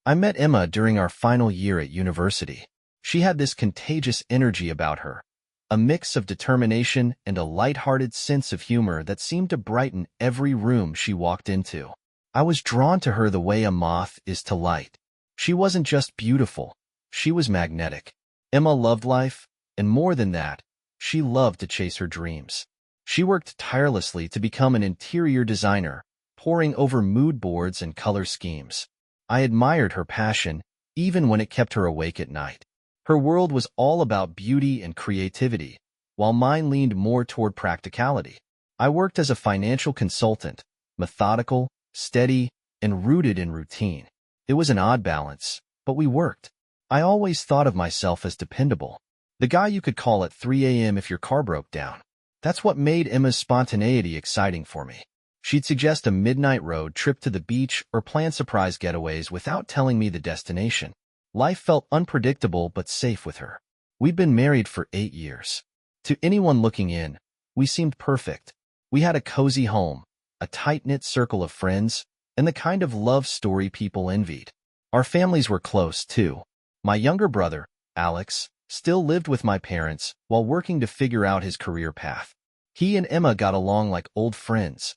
I met Emma during our final year at university. She had this contagious energy about her, a mix of determination and a light-hearted sense of humor that seemed to brighten every room she walked into. I was drawn to her the way a moth is to light. She wasn't just beautiful, she was magnetic. Emma loved life, and more than that, she loved to chase her dreams. She worked tirelessly to become an interior designer, poring over mood boards and color schemes. I admired her passion, even when it kept her awake at night. Her world was all about beauty and creativity, while mine leaned more toward practicality. I worked as a financial consultant, methodical, steady, and rooted in routine. It was an odd balance, but we worked. I always thought of myself as dependable, the guy you could call at 3 a.m. if your car broke down. That's what made Emma's spontaneity exciting for me. She'd suggest a midnight road trip to the beach or plan surprise getaways without telling me the destination. Life felt unpredictable but safe with her. We'd been married for 8 years. To anyone looking in, we seemed perfect. We had a cozy home, a tight-knit circle of friends, and the kind of love story people envied. Our families were close, too. My younger brother, Alex, still lived with my parents while working to figure out his career path. He and Emma got along like old friends.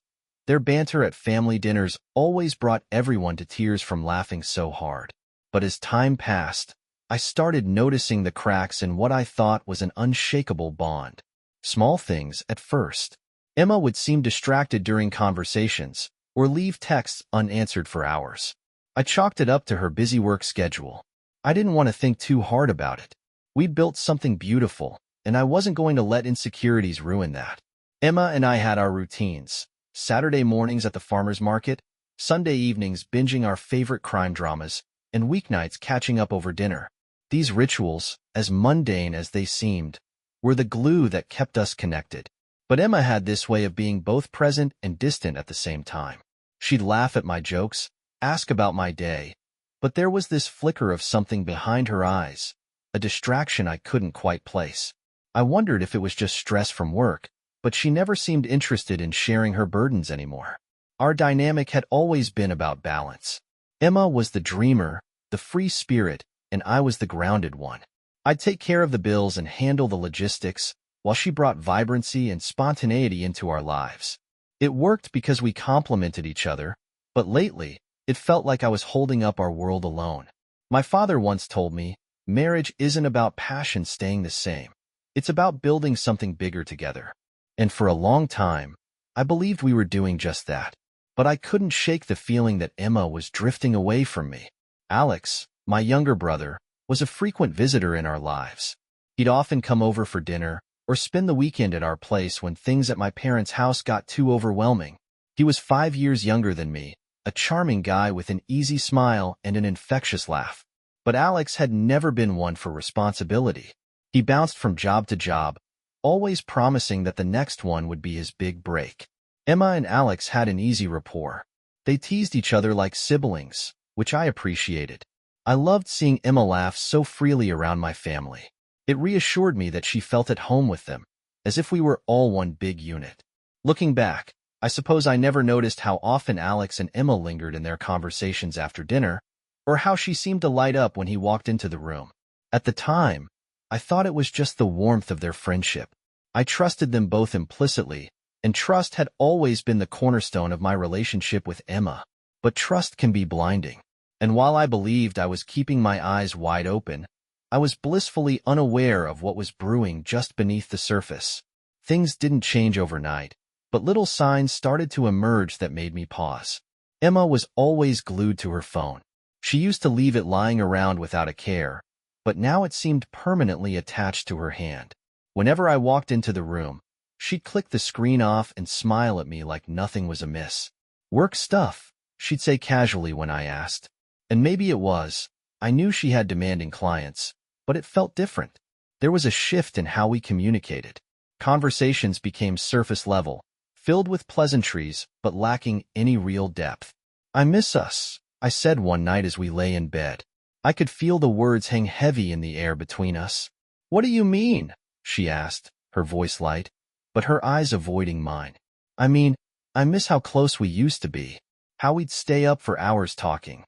Their banter at family dinners always brought everyone to tears from laughing so hard. But as time passed, I started noticing the cracks in what I thought was an unshakable bond. Small things at first. Emma would seem distracted during conversations or leave texts unanswered for hours. I chalked it up to her busy work schedule. I didn't want to think too hard about it. We'd built something beautiful, and I wasn't going to let insecurities ruin that. Emma and I had our routines. Saturday mornings at the farmer's market, Sunday evenings binging our favorite crime dramas, and weeknights catching up over dinner. These rituals, as mundane as they seemed, were the glue that kept us connected. But Emma had this way of being both present and distant at the same time. She'd laugh at my jokes, ask about my day, but there was this flicker of something behind her eyes, a distraction I couldn't quite place. I wondered if it was just stress from work, but she never seemed interested in sharing her burdens anymore. Our dynamic had always been about balance. Emma was the dreamer, the free spirit, and I was the grounded one. I'd take care of the bills and handle the logistics, while she brought vibrancy and spontaneity into our lives. It worked because we complemented each other, but lately, it felt like I was holding up our world alone. My father once told me, marriage isn't about passion staying the same. It's about building something bigger together. And for a long time, I believed we were doing just that. But I couldn't shake the feeling that Emma was drifting away from me. Alex, my younger brother, was a frequent visitor in our lives. He'd often come over for dinner or spend the weekend at our place when things at my parents' house got too overwhelming. He was 5 years younger than me, a charming guy with an easy smile and an infectious laugh. But Alex had never been one for responsibility. He bounced from job to job, always promising that the next one would be his big break. Emma and Alex had an easy rapport. They teased each other like siblings, which I appreciated. I loved seeing Emma laugh so freely around my family. It reassured me that she felt at home with them, as if we were all one big unit. Looking back, I suppose I never noticed how often Alex and Emma lingered in their conversations after dinner, or how she seemed to light up when he walked into the room. At the time, I thought it was just the warmth of their friendship. I trusted them both implicitly, and trust had always been the cornerstone of my relationship with Emma. But trust can be blinding. And while I believed I was keeping my eyes wide open, I was blissfully unaware of what was brewing just beneath the surface. Things didn't change overnight, but little signs started to emerge that made me pause. Emma was always glued to her phone. She used to leave it lying around without a care, but now it seemed permanently attached to her hand. Whenever I walked into the room, she'd click the screen off and smile at me like nothing was amiss. "Work stuff," she'd say casually when I asked. And maybe it was. I knew she had demanding clients, but it felt different. There was a shift in how we communicated. Conversations became surface level, filled with pleasantries but lacking any real depth. "I miss us," I said one night as we lay in bed. I could feel the words hang heavy in the air between us. "What do you mean?" she asked, her voice light, but her eyes avoiding mine. "I mean, I miss how close we used to be, how we'd stay up for hours talking,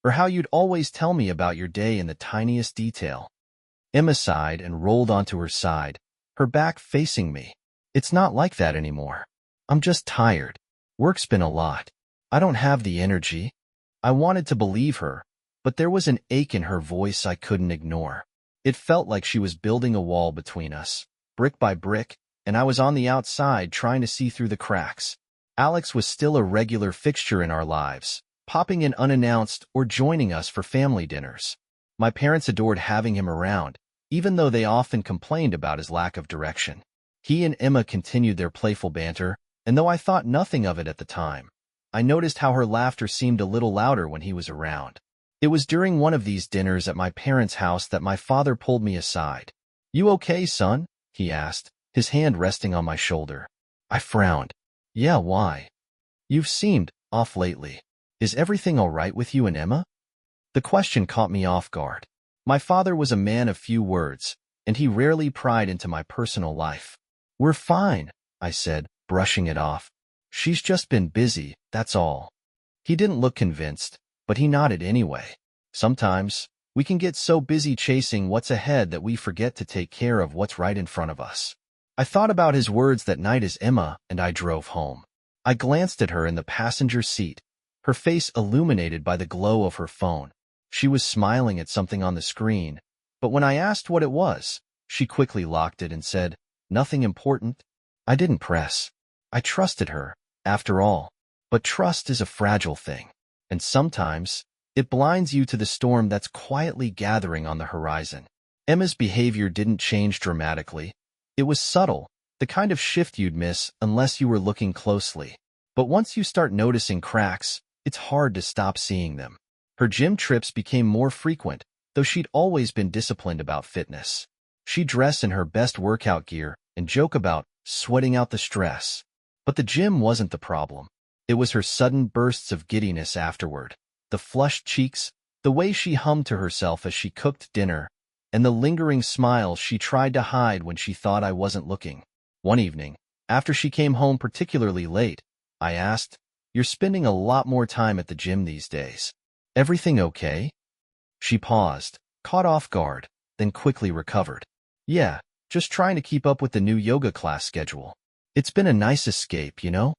or how you'd always tell me about your day in the tiniest detail. Emma sighed and rolled onto her side, her back facing me. It's not like that anymore. I'm just tired. Work's been a lot. I don't have the energy. I wanted to believe her, but there was an ache in her voice I couldn't ignore. It felt like she was building a wall between us, brick by brick, and I was on the outside trying to see through the cracks. Alex was still a regular fixture in our lives, popping in unannounced or joining us for family dinners. My parents adored having him around, even though they often complained about his lack of direction. He and Emma continued their playful banter, and though I thought nothing of it at the time, I noticed how her laughter seemed a little louder when he was around. It was during one of these dinners at my parents' house that my father pulled me aside. "You okay, son?" he asked, his hand resting on my shoulder. I frowned. "Yeah, why?" "You've seemed off lately. Is everything all right with you and Emma?" The question caught me off guard. My father was a man of few words, and he rarely pried into my personal life. "We're fine," I said, brushing it off. "She's just been busy, that's all." He didn't look convinced, but he nodded anyway. Sometimes, we can get so busy chasing what's ahead that we forget to take care of what's right in front of us. I thought about his words that night as Emma and I drove home. I glanced at her in the passenger seat, her face illuminated by the glow of her phone. She was smiling at something on the screen, but when I asked what it was, she quickly locked it and said, "Nothing important." I didn't press. I trusted her, after all. But trust is a fragile thing, and sometimes it blinds you to the storm that's quietly gathering on the horizon. Emma's behavior didn't change dramatically. It was subtle, the kind of shift you'd miss unless you were looking closely. But once you start noticing cracks, it's hard to stop seeing them. Her gym trips became more frequent, though she'd always been disciplined about fitness. She'd dress in her best workout gear and joke about sweating out the stress. But the gym wasn't the problem. It was her sudden bursts of giddiness afterward, the flushed cheeks, the way she hummed to herself as she cooked dinner, and the lingering smiles she tried to hide when she thought I wasn't looking. One evening, after she came home particularly late, I asked, "You're spending a lot more time at the gym these days. Everything okay?" She paused, caught off guard, then quickly recovered. "Yeah, just trying to keep up with the new yoga class schedule. It's been a nice escape, you know?"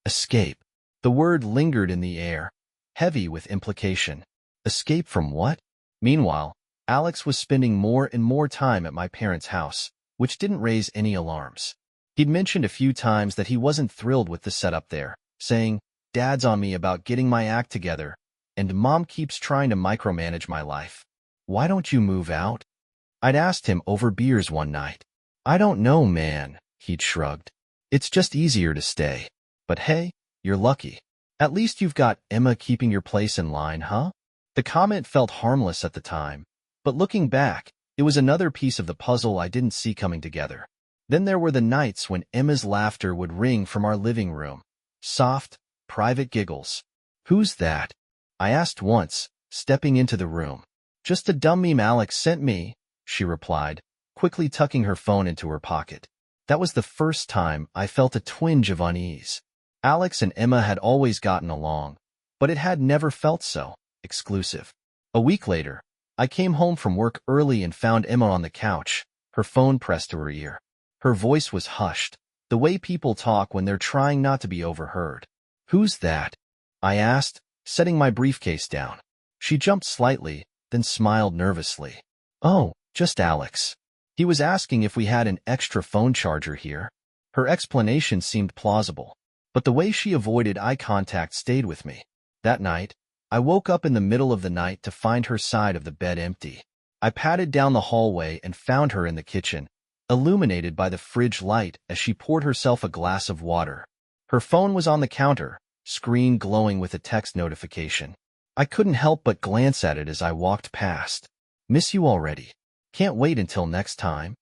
Escape. The word lingered in the air, heavy with implication. Escape from what? Meanwhile, Alex was spending more and more time at my parents' house, which didn't raise any alarms. He'd mentioned a few times that he wasn't thrilled with the setup there, saying, "Dad's on me about getting my act together, and Mom keeps trying to micromanage my life. Why don't you move out?" I'd asked him over beers one night. "I don't know, man," he'd shrugged. "It's just easier to stay. But hey, you're lucky. At least you've got Emma keeping your place in line, huh?" The comment felt harmless at the time, but looking back, it was another piece of the puzzle I didn't see coming together. Then there were the nights when Emma's laughter would ring from our living room. Soft, private giggles. "Who's that?" I asked once, stepping into the room. "Just a dumb meme Alex sent me," she replied, quickly tucking her phone into her pocket. That was the first time I felt a twinge of unease. Alex and Emma had always gotten along, but it had never felt so exclusive. A week later, I came home from work early and found Emma on the couch, her phone pressed to her ear. Her voice was hushed, the way people talk when they're trying not to be overheard. "Who's that?" I asked, setting my briefcase down. She jumped slightly, then smiled nervously. "Oh, just Alex. He was asking if we had an extra phone charger here." Her explanation seemed plausible, but the way she avoided eye contact stayed with me. That night, I woke up in the middle of the night to find her side of the bed empty. I padded down the hallway and found her in the kitchen, illuminated by the fridge light as she poured herself a glass of water. Her phone was on the counter, screen glowing with a text notification. I couldn't help but glance at it as I walked past. "Miss you already. Can't wait until next time."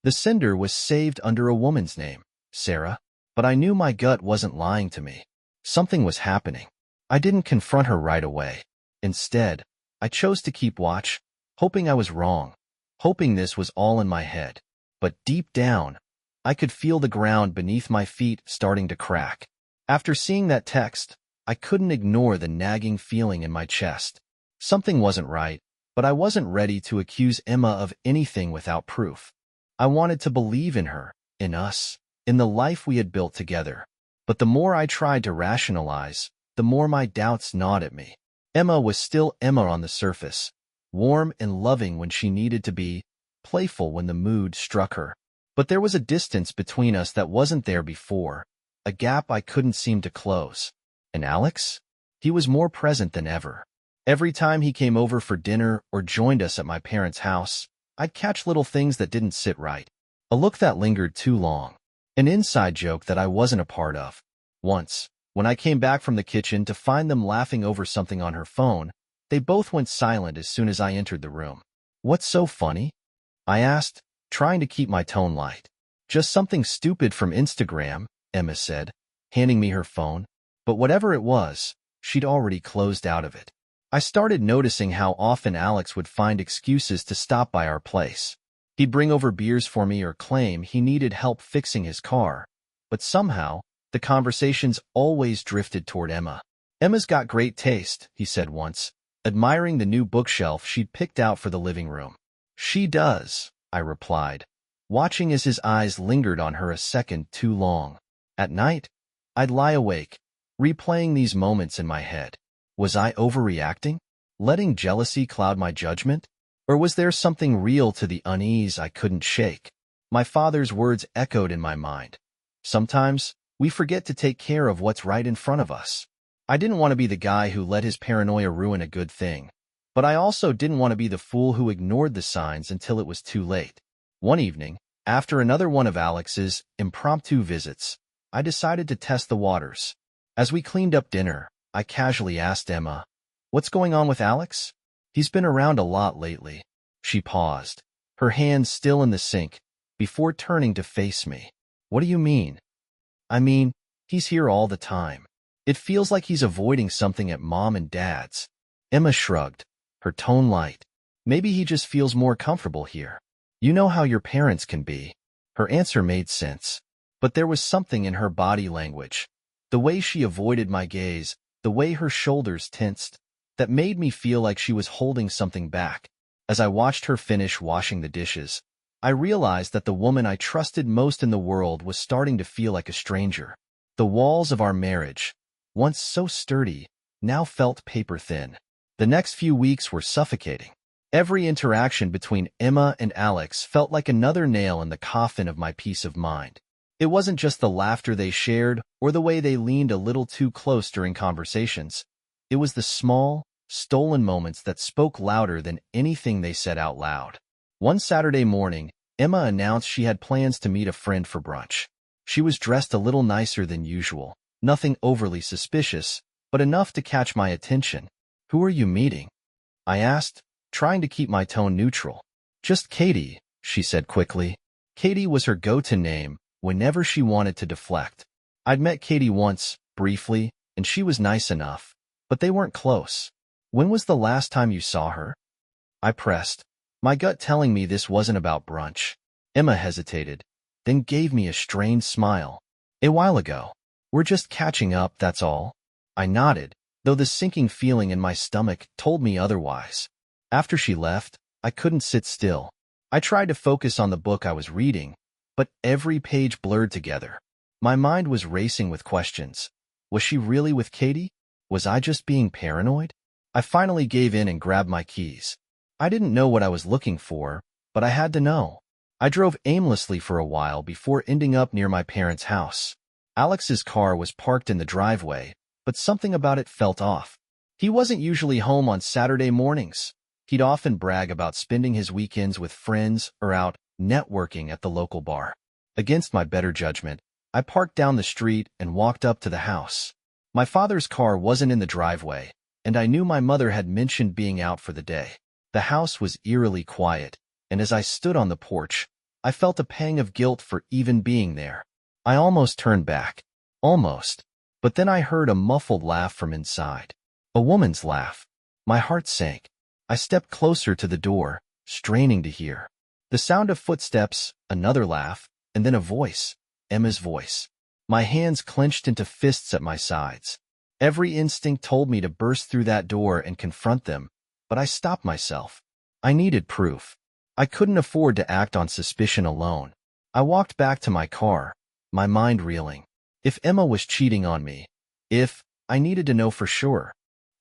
The sender was saved under a woman's name, Sarah, but I knew my gut wasn't lying to me. Something was happening. I didn't confront her right away. Instead, I chose to keep watch, hoping I was wrong, hoping this was all in my head. But deep down, I could feel the ground beneath my feet starting to crack. After seeing that text, I couldn't ignore the nagging feeling in my chest. Something wasn't right, but I wasn't ready to accuse Emma of anything without proof. I wanted to believe in her, in us, in the life we had built together. But the more I tried to rationalize, the more my doubts gnawed at me. Emma was still Emma on the surface, warm and loving when she needed to be, playful when the mood struck her. But there was a distance between us that wasn't there before, a gap I couldn't seem to close. And Alex? He was more present than ever. Every time he came over for dinner or joined us at my parents' house, I'd catch little things that didn't sit right. A look that lingered too long. An inside joke that I wasn't a part of. Once, when I came back from the kitchen to find them laughing over something on her phone, they both went silent as soon as I entered the room. "What's so funny?" I asked, trying to keep my tone light. "Just something stupid from Instagram," Emma said, handing me her phone. But whatever it was, she'd already closed out of it. I started noticing how often Alex would find excuses to stop by our place. He'd bring over beers for me or claim he needed help fixing his car. But somehow, the conversations always drifted toward Emma. "Emma's got great taste," he said once, admiring the new bookshelf she'd picked out for the living room. "She does," I replied, watching as his eyes lingered on her a second too long. At night, I'd lie awake, replaying these moments in my head. Was I overreacting? Letting jealousy cloud my judgment? Or was there something real to the unease I couldn't shake? My father's words echoed in my mind. Sometimes, we forget to take care of what's right in front of us. I didn't want to be the guy who let his paranoia ruin a good thing, but I also didn't want to be the fool who ignored the signs until it was too late. One evening, after another one of Alex's impromptu visits, I decided to test the waters. As we cleaned up dinner, I casually asked Emma, "What's going on with Alex? He's been around a lot lately." She paused, her hands still in the sink, before turning to face me. "What do you mean?" "I mean, he's here all the time. It feels like he's avoiding something at Mom and Dad's." Emma shrugged, her tone light. "Maybe he just feels more comfortable here. You know how your parents can be." Her answer made sense, but there was something in her body language, the way she avoided my gaze, the way her shoulders tensed, that made me feel like she was holding something back. As I watched her finish washing the dishes, I realized that the woman I trusted most in the world was starting to feel like a stranger. The walls of our marriage, once so sturdy, now felt paper-thin. The next few weeks were suffocating. Every interaction between Emma and Alex felt like another nail in the coffin of my peace of mind. It wasn't just the laughter they shared or the way they leaned a little too close during conversations. It was the small, stolen moments that spoke louder than anything they said out loud. One Saturday morning, Emma announced she had plans to meet a friend for brunch. She was dressed a little nicer than usual, nothing overly suspicious, but enough to catch my attention. "Who are you meeting?" I asked, trying to keep my tone neutral. "Just Katie," she said quickly. Katie was her go-to name whenever she wanted to deflect. I'd met Katie once, briefly, and she was nice enough, but they weren't close. "When was the last time you saw her?" I pressed, my gut telling me this wasn't about brunch. Emma hesitated, then gave me a strained smile. "A while ago. We're just catching up, that's all." I nodded, though the sinking feeling in my stomach told me otherwise. After she left, I couldn't sit still. I tried to focus on the book I was reading, but every page blurred together. My mind was racing with questions. Was she really with Katie? Was I just being paranoid? I finally gave in and grabbed my keys. I didn't know what I was looking for, but I had to know. I drove aimlessly for a while before ending up near my parents' house. Alex's car was parked in the driveway, but something about it felt off. He wasn't usually home on Saturday mornings. He'd often brag about spending his weekends with friends or out networking at the local bar. Against my better judgment, I parked down the street and walked up to the house. My father's car wasn't in the driveway, and I knew my mother had mentioned being out for the day. The house was eerily quiet, and as I stood on the porch, I felt a pang of guilt for even being there. I almost turned back. Almost. But then I heard a muffled laugh from inside. A woman's laugh. My heart sank. I stepped closer to the door, straining to hear. The sound of footsteps, another laugh, and then a voice. Emma's voice. My hands clenched into fists at my sides. Every instinct told me to burst through that door and confront them, but I stopped myself. I needed proof. I couldn't afford to act on suspicion alone. I walked back to my car, my mind reeling. If Emma was cheating on me, I needed to know for sure.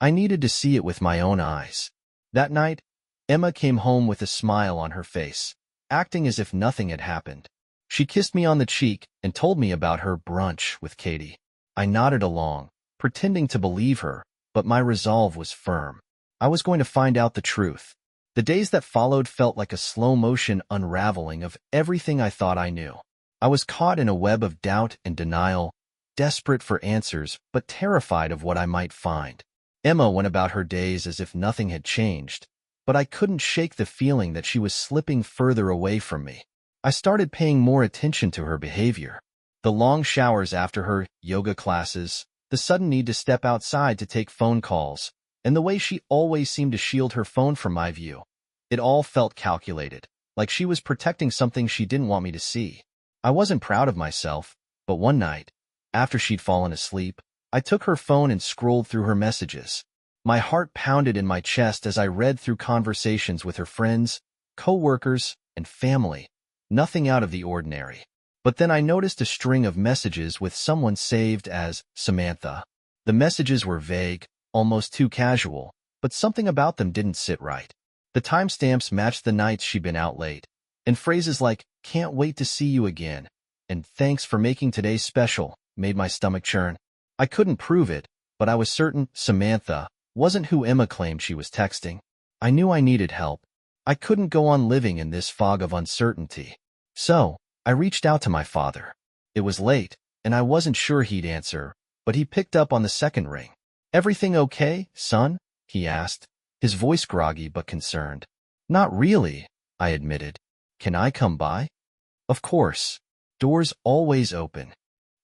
I needed to see it with my own eyes. That night, Emma came home with a smile on her face, acting as if nothing had happened. She kissed me on the cheek and told me about her brunch with Katie. I nodded along, pretending to believe her, but my resolve was firm. I was going to find out the truth. The days that followed felt like a slow-motion unraveling of everything I thought I knew. I was caught in a web of doubt and denial, desperate for answers, but terrified of what I might find. Emma went about her days as if nothing had changed, but I couldn't shake the feeling that she was slipping further away from me. I started paying more attention to her behavior. The long showers after her yoga classes, the sudden need to step outside to take phone calls, and the way she always seemed to shield her phone from my view. It all felt calculated, like she was protecting something she didn't want me to see. I wasn't proud of myself, but one night, after she'd fallen asleep, I took her phone and scrolled through her messages. My heart pounded in my chest as I read through conversations with her friends, co-workers, and family. Nothing out of the ordinary. But then I noticed a string of messages with someone saved as Samantha. The messages were vague, almost too casual, but something about them didn't sit right. The timestamps matched the nights she'd been out late, and phrases like, "Can't wait to see you again," and "Thanks for making today special," made my stomach churn. I couldn't prove it, but I was certain Samantha wasn't who Emma claimed she was texting. I knew I needed help. I couldn't go on living in this fog of uncertainty. So, I reached out to my father. It was late, and I wasn't sure he'd answer, but he picked up on the second ring. "Everything okay, son?" he asked, his voice groggy but concerned. "Not really," I admitted. "Can I come by?" Of course. Doors always open.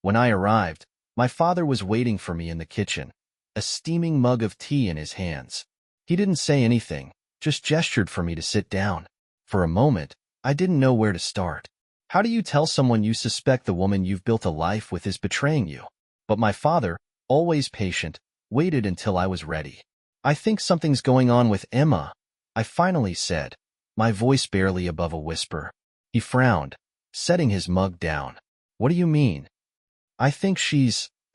When I arrived, my father was waiting for me in the kitchen, a steaming mug of tea in his hands. He didn't say anything, just gestured for me to sit down. For a moment, I didn't know where to start. How do you tell someone you suspect the woman you've built a life with is betraying you? But my father, always patient, waited until I was ready. "I think something's going on with Emma," I finally said, my voice barely above a whisper. He frowned, setting his mug down. "What do you mean?" I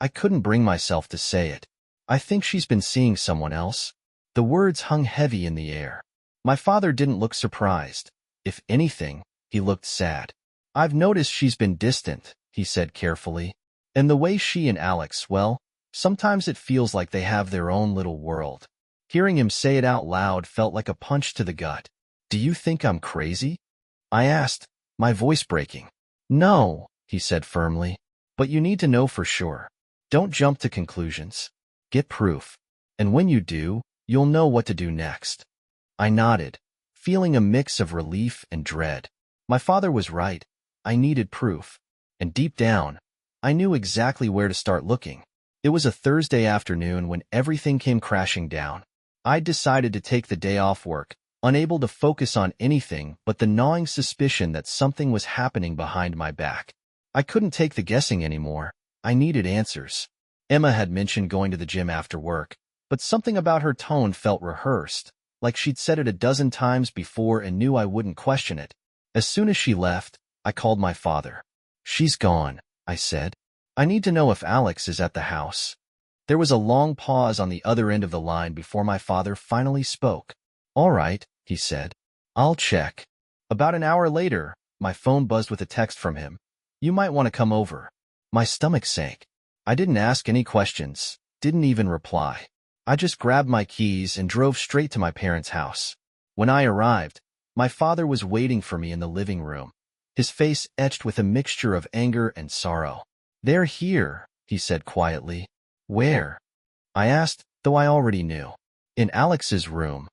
couldn't bring myself to say it. "I think she's been seeing someone else." The words hung heavy in the air. My father didn't look surprised. If anything, he looked sad. "I've noticed she's been distant," he said carefully. "And the way she and Alex, well, sometimes it feels like they have their own little world." Hearing him say it out loud felt like a punch to the gut. "Do you think I'm crazy?" I asked, my voice breaking. "No," he said firmly. "But you need to know for sure. Don't jump to conclusions. Get proof. And when you do, you'll know what to do next." I nodded, feeling a mix of relief and dread. My father was right. I needed proof. And deep down, I knew exactly where to start looking. It was a Thursday afternoon when everything came crashing down. I'd decided to take the day off work, unable to focus on anything but the gnawing suspicion that something was happening behind my back. I couldn't take the guessing anymore. I needed answers. Emma had mentioned going to the gym after work, but something about her tone felt rehearsed, like she'd said it a dozen times before and knew I wouldn't question it. As soon as she left, I called my father. "She's gone," I said. "I need to know if Alex is at the house." There was a long pause on the other end of the line before my father finally spoke. "All right," he said. "I'll check." About an hour later, my phone buzzed with a text from him. "You might want to come over." My stomach sank. I didn't ask any questions, didn't even reply. I just grabbed my keys and drove straight to my parents' house. When I arrived, my father was waiting for me in the living room, his face etched with a mixture of anger and sorrow. "They're here," he said quietly. "Where?" I asked, though I already knew. "In Alex's room."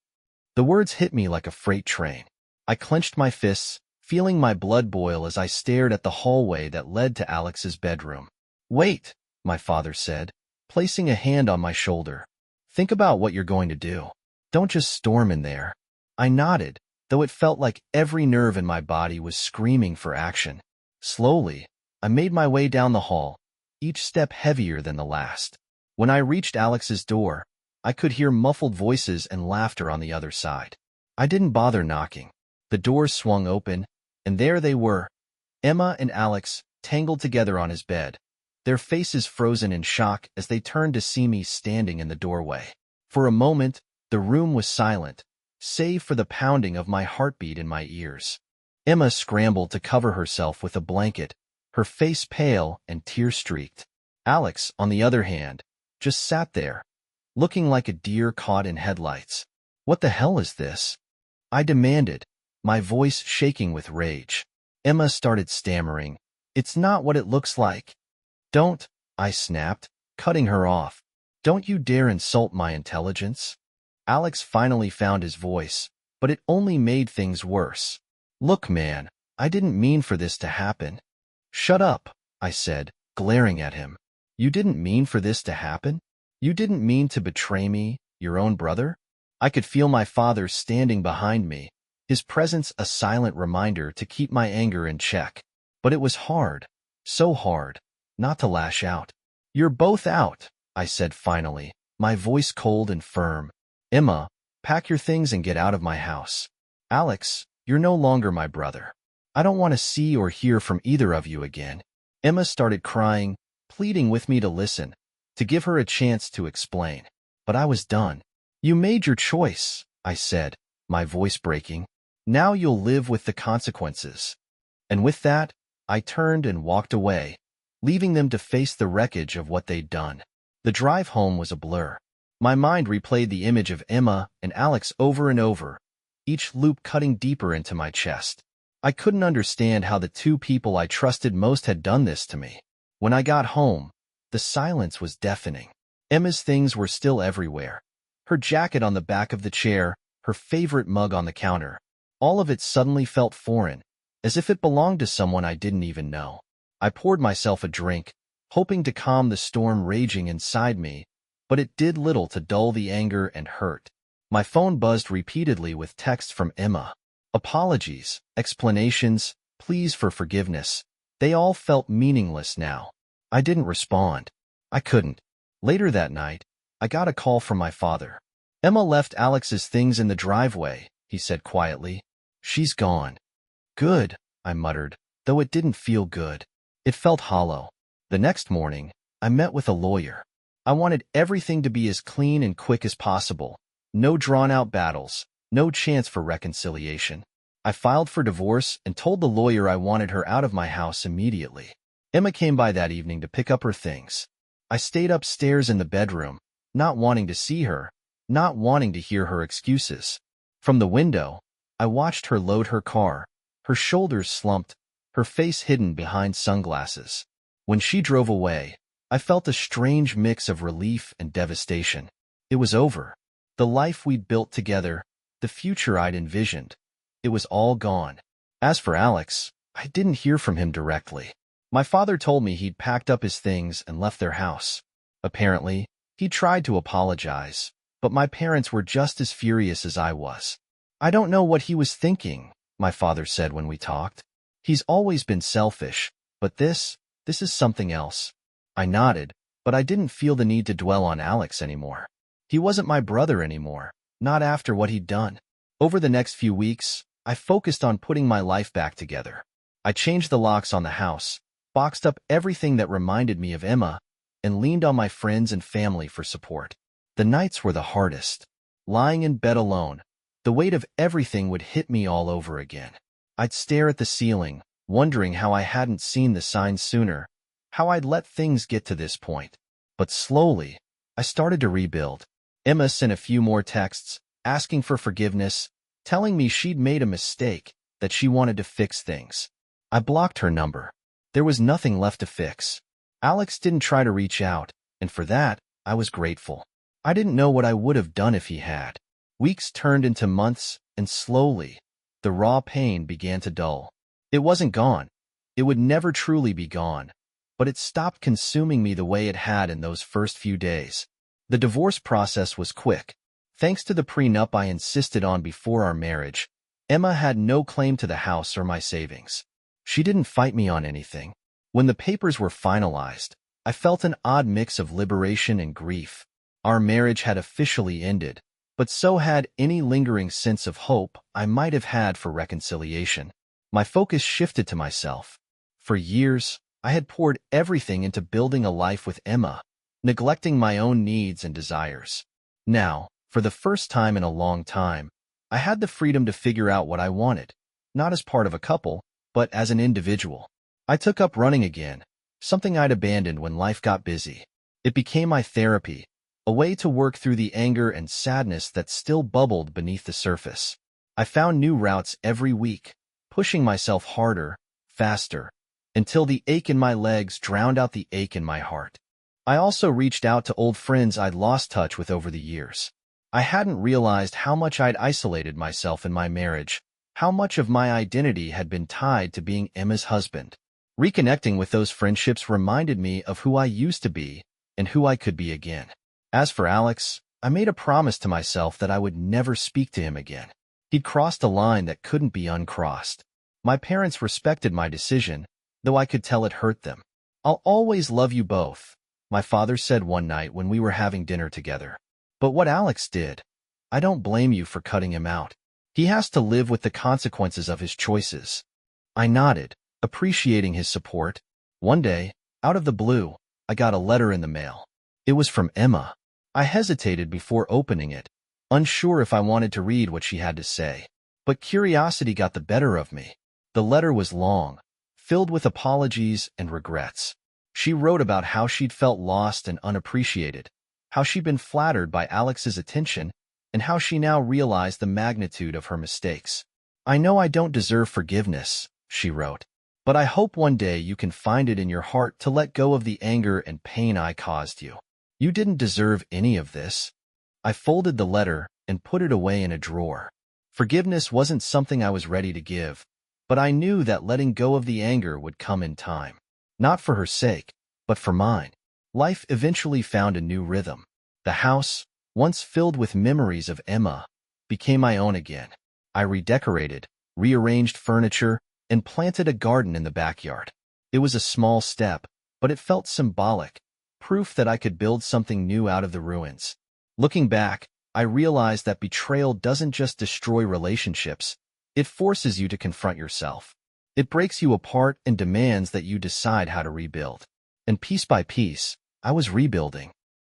The words hit me like a freight train. I clenched my fists, feeling my blood boil as I stared at the hallway that led to Alex's bedroom. "Wait," my father said, placing a hand on my shoulder. "Think about what you're going to do. Don't just storm in there." I nodded, though it felt like every nerve in my body was screaming for action. Slowly, I made my way down the hall, each step heavier than the last. When I reached Alex's door, I could hear muffled voices and laughter on the other side. I didn't bother knocking. The doors swung open, and there they were, Emma and Alex, tangled together on his bed, their faces frozen in shock as they turned to see me standing in the doorway. For a moment, the room was silent, save for the pounding of my heartbeat in my ears. Emma scrambled to cover herself with a blanket, her face pale and tear-streaked. Alex, on the other hand, just sat there, looking like a deer caught in headlights. "What the hell is this?" I demanded, my voice shaking with rage. Emma started stammering. "It's not what it looks like." "Don't," I snapped, cutting her off. "Don't you dare insult my intelligence." Alex finally found his voice, but it only made things worse. "Look, man, I didn't mean for this to happen." "Shut up," I said, glaring at him. "You didn't mean for this to happen? You didn't mean to betray me, your own brother?" I could feel my father standing behind me, his presence a silent reminder to keep my anger in check. But it was hard, so hard, not to lash out. "You're both out," I said finally, my voice cold and firm. "Emma, pack your things and get out of my house. Alex, you're no longer my brother. I don't want to see or hear from either of you again." Emma started crying, pleading with me to listen, to give her a chance to explain. But I was done. "You made your choice," I said, my voice breaking. "Now you'll live with the consequences." And with that, I turned and walked away, leaving them to face the wreckage of what they'd done. The drive home was a blur. My mind replayed the image of Emma and Alex over and over, each loop cutting deeper into my chest. I couldn't understand how the two people I trusted most had done this to me. When I got home, the silence was deafening. Emma's things were still everywhere. Her jacket on the back of the chair, her favorite mug on the counter. All of it suddenly felt foreign, as if it belonged to someone I didn't even know. I poured myself a drink, hoping to calm the storm raging inside me, but it did little to dull the anger and hurt. My phone buzzed repeatedly with texts from Emma. Apologies, explanations, pleas for forgiveness. They all felt meaningless now. I didn't respond. I couldn't. Later that night, I got a call from my father. "Emma left Alex's things in the driveway," he said quietly. "She's gone." "Good," I muttered, though it didn't feel good. It felt hollow. The next morning, I met with a lawyer. I wanted everything to be as clean and quick as possible. No drawn-out battles, no chance for reconciliation. I filed for divorce and told the lawyer I wanted her out of my house immediately. Emma came by that evening to pick up her things. I stayed upstairs in the bedroom, not wanting to see her, not wanting to hear her excuses. From the window, I watched her load her car, her shoulders slumped, her face hidden behind sunglasses. When she drove away, I felt a strange mix of relief and devastation. It was over. The life we'd built together, the future I'd envisioned, it was all gone. As for Alex, I didn't hear from him directly. My father told me he'd packed up his things and left their house. Apparently, he tried to apologize, but my parents were just as furious as I was. "I don't know what he was thinking," my father said when we talked. "He's always been selfish, but this is something else." I nodded, but I didn't feel the need to dwell on Alex anymore. He wasn't my brother anymore, not after what he'd done. Over the next few weeks, I focused on putting my life back together. I changed the locks on the house, boxed up everything that reminded me of Emma, and leaned on my friends and family for support. The nights were the hardest. Lying in bed alone, the weight of everything would hit me all over again. I'd stare at the ceiling, wondering how I hadn't seen the signs sooner, how I'd let things get to this point. But slowly, I started to rebuild. Emma sent a few more texts, asking for forgiveness, telling me she'd made a mistake, that she wanted to fix things. I blocked her number. There was nothing left to fix. Alex didn't try to reach out, and for that, I was grateful. I didn't know what I would have done if he had. Weeks turned into months, and slowly, the raw pain began to dull. It wasn't gone. It would never truly be gone, but it stopped consuming me the way it had in those first few days. The divorce process was quick. Thanks to the prenup I insisted on before our marriage, Emma had no claim to the house or my savings. She didn't fight me on anything. When the papers were finalized, I felt an odd mix of liberation and grief. Our marriage had officially ended, but so had any lingering sense of hope I might have had for reconciliation. My focus shifted to myself. For years, I had poured everything into building a life with Emma, neglecting my own needs and desires. Now, for the first time in a long time, I had the freedom to figure out what I wanted, not as part of a couple, but as an individual. I took up running again, something I'd abandoned when life got busy. It became my therapy, a way to work through the anger and sadness that still bubbled beneath the surface. I found new routes every week, pushing myself harder, faster, until the ache in my legs drowned out the ache in my heart. I also reached out to old friends I'd lost touch with over the years. I hadn't realized how much I'd isolated myself in my marriage, how much of my identity had been tied to being Emma's husband. Reconnecting with those friendships reminded me of who I used to be and who I could be again. As for Alex, I made a promise to myself that I would never speak to him again. He'd crossed a line that couldn't be uncrossed. My parents respected my decision, though I could tell it hurt them. "I'll always love you both," my father said one night when we were having dinner together. "But what Alex did, I don't blame you for cutting him out. He has to live with the consequences of his choices." I nodded, appreciating his support. One day, out of the blue, I got a letter in the mail. It was from Emma. I hesitated before opening it, unsure if I wanted to read what she had to say. But curiosity got the better of me. The letter was long, filled with apologies and regrets. She wrote about how she'd felt lost and unappreciated, how she'd been flattered by Alex's attention, and how she now realized the magnitude of her mistakes. "I know I don't deserve forgiveness," she wrote, "but I hope one day you can find it in your heart to let go of the anger and pain I caused you. You didn't deserve any of this." I folded the letter and put it away in a drawer. Forgiveness wasn't something I was ready to give, but I knew that letting go of the anger would come in time. Not for her sake, but for mine. Life eventually found a new rhythm. The house, once filled with memories of Emma, became my own again. I redecorated, rearranged furniture, and planted a garden in the backyard. It was a small step, but it felt symbolic, proof that I could build something new out of the ruins. Looking back, I realized that betrayal doesn't just destroy relationships, it forces you to confront yourself. It breaks you apart and demands that you decide how to rebuild. And piece by piece, I was rebuilding.